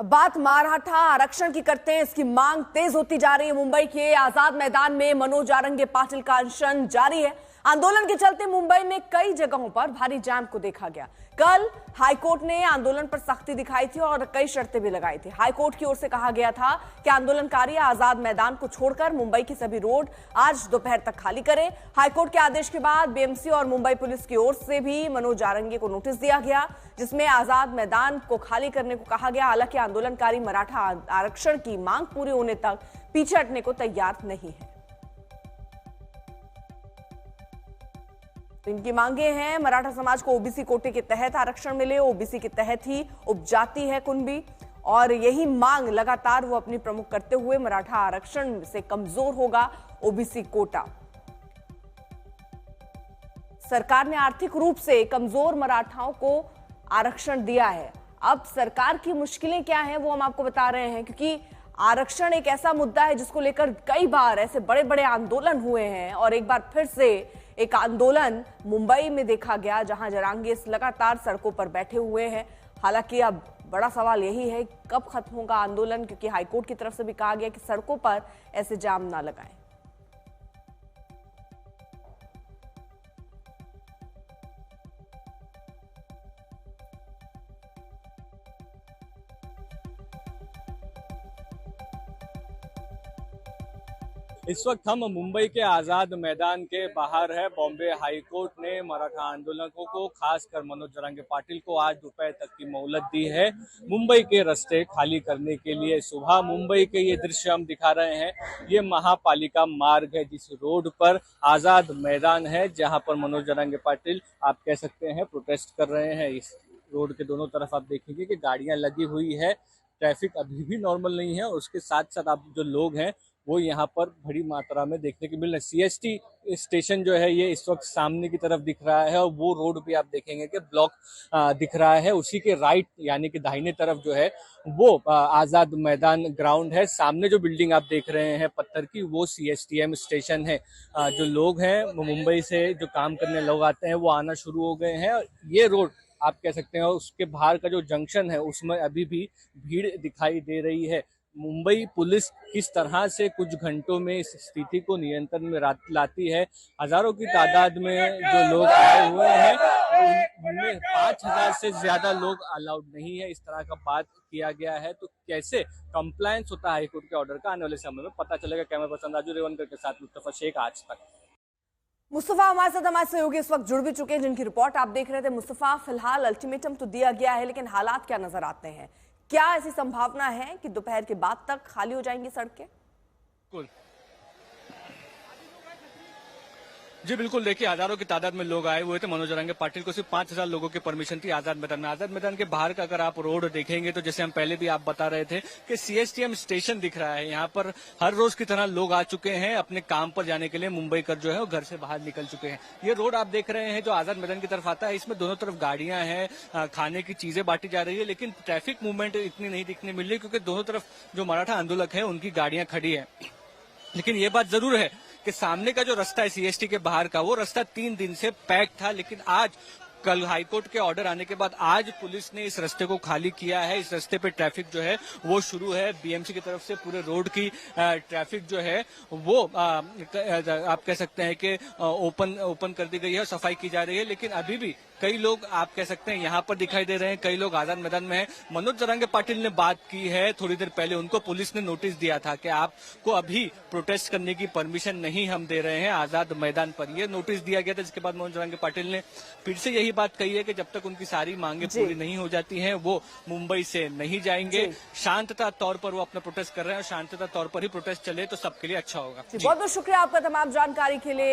बात मराठा आरक्षण की करते हैं। इसकी मांग तेज होती जा रही है। मुंबई के आजाद मैदान में मनोज आरंगे पाटिल का अनशन जारी है। आंदोलन के चलते मुंबई में कई जगहों पर भारी जाम को देखा गया। कल हाईकोर्ट ने आंदोलन पर सख्ती दिखाई थी और कई शर्तें भी लगाई थी। हाईकोर्ट की ओर से कहा गया था कि आंदोलनकारी आजाद मैदान को छोड़कर मुंबई की सभी रोड आज दोपहर तक खाली करें। हाईकोर्ट के आदेश के बाद बीएमसी और मुंबई पुलिस की ओर से भी मनोज आरंगे को नोटिस दिया गया, जिसमें आजाद मैदान को खाली करने को कहा गया। हालांकि आंदोलनकारी मराठा आरक्षण की मांग पूरी होने तक पीछे हटने को तैयार नहीं है। तो इनकी मांगे हैं, मराठा समाज को ओबीसी कोटे के तहत आरक्षण मिले, ओबीसी के तहत ही उपजाति है कुणबी, और यही मांग लगातार वो अपनी प्रमुख करते हुए मराठा आरक्षण से कमजोर होगा ओबीसी कोटा। सरकार ने आर्थिक रूप से कमजोर मराठाओं को आरक्षण दिया है। अब सरकार की मुश्किलें क्या हैं वो हम आपको बता रहे हैं, क्योंकि आरक्षण एक ऐसा मुद्दा है जिसको लेकर कई बार ऐसे बड़े बड़े आंदोलन हुए हैं और एक बार फिर से एक आंदोलन मुंबई में देखा गया, जहां जरांगे लगातार सड़कों पर बैठे हुए हैं। हालांकि अब बड़ा सवाल यही है कब खत्म होगा आंदोलन, क्योंकि हाईकोर्ट की तरफ से भी कहा गया कि सड़कों पर ऐसे जाम ना लगाएं। इस वक्त हम मुंबई के आजाद मैदान के बाहर है। बॉम्बे हाईकोर्ट ने मराठा आंदोलकों को, खासकर मनोज आरंगे पाटिल को, आज दोपहर तक की मोहलत दी है मुंबई के रास्ते खाली करने के लिए। सुबह मुंबई के ये दृश्य हम दिखा रहे हैं। ये महापालिका मार्ग है जिस रोड पर आजाद मैदान है, जहां पर मनोज आरंगे पाटिल, आप कह सकते हैं, प्रोटेस्ट कर रहे हैं। इस रोड के दोनों तरफ आप देखेंगे कि गाड़ियां लगी हुई है, ट्रैफिक अभी भी नॉर्मल नहीं है, और उसके साथ साथ आप जो लोग हैं वो यहाँ पर बड़ी मात्रा में देखने को मिल रहा है। सीएसटी स्टेशन जो है ये इस वक्त सामने की तरफ दिख रहा है, और वो रोड भी आप देखेंगे कि ब्लॉक दिख रहा है। उसी के राइट यानी कि दाहिने तरफ जो है वो आजाद मैदान ग्राउंड है। सामने जो बिल्डिंग आप देख रहे हैं पत्थर की, वो सीएसटीएम स्टेशन है। जो लोग हैं वो मुंबई से जो काम करने लोग आते हैं वो आना शुरू हो गए हैं। ये रोड आप कह सकते हैं, उसके बाहर का जो जंक्शन है उसमें अभी भी भीड़ दिखाई दे रही है। मुंबई पुलिस किस तरह से कुछ घंटों में इस स्थिति को नियंत्रण में लाती है। हजारों की तादाद में जो लोग आए हुए हैं उनमें 5000 से ज्यादा लोग अलाउड नहीं है, इस तरह का बात किया गया है। तो कैसे कंप्लायंस होता है हाईकोर्ट के ऑर्डर का, आने वाले समय में पता चलेगा। कैमरा पर्सन राजू रेवनकर के साथ मुस्तफा शेख, आज तक। मुस्तफा हमारे सहयोगी इस वक्त जुड़ भी चुके हैं, जिनकी रिपोर्ट आप देख रहे थे। मुस्तफा, फिलहाल अल्टीमेटम तो दिया गया है, लेकिन हालात क्या नजर आते हैं? क्या ऐसी संभावना है कि दोपहर के बाद तक खाली हो जाएंगी सड़कें? जी बिल्कुल, देखिए हजारों की तादाद में लोग आए हुए थे। मनोज आरंगे पाटिल को सिर्फ 5000 लोगों की परमिशन थी आजाद मैदान में। आजाद मैदान के बाहर का अगर आप रोड देखेंगे तो जैसे हम पहले भी आप बता रहे थे कि सीएसटीएम स्टेशन दिख रहा है। यहाँ पर हर रोज की तरह लोग आ चुके हैं अपने काम पर जाने के लिए। मुंबई कर जो है वो घर से बाहर निकल चुके हैं। ये रोड आप देख रहे हैं जो आजाद मैदान की तरफ आता है, इसमें दोनों तरफ गाड़ियां हैं, खाने की चीजें बांटी जा रही है, लेकिन ट्रैफिक मूवमेंट इतनी नहीं दिखने मिल रही, क्योंकि दोनों तरफ जो मराठा आंदोलक है उनकी गाड़ियां खड़ी है। लेकिन ये बात जरूर है कि सामने का जो रास्ता है सीएसटी के बाहर का, वो रास्ता 3 दिन से पैक था, लेकिन आज कल हाईकोर्ट के ऑर्डर आने के बाद आज पुलिस ने इस रास्ते को खाली किया है। इस रास्ते पे ट्रैफिक जो है वो शुरू है। बीएमसी की तरफ से पूरे रोड की ट्रैफिक जो है वो आप कह सकते हैं कि ओपन कर दी गई है और सफाई की जा रही है। लेकिन अभी भी कई लोग आप कह सकते हैं यहाँ पर दिखाई दे रहे हैं, कई लोग आजाद मैदान में हैं। मनोज आरंगे पाटिल ने बात की है थोड़ी देर पहले, उनको पुलिस ने नोटिस दिया था कि आपको अभी प्रोटेस्ट करने की परमिशन नहीं हम दे रहे हैं आजाद मैदान पर। ये नोटिस दिया गया था, जिसके बाद मनोज आरंगे पाटिल ने फिर से यही बात कही है कि जब तक उनकी सारी मांगे पूरी नहीं हो जाती हैं वो मुंबई से नहीं जाएंगे। शांतता तौर पर वो अपना प्रोटेस्ट कर रहे हैं, और शांतता तौर पर ही प्रोटेस्ट चले तो सबके लिए अच्छा होगा। बहुत बहुत शुक्रिया आपका तमाम जानकारी के लिए।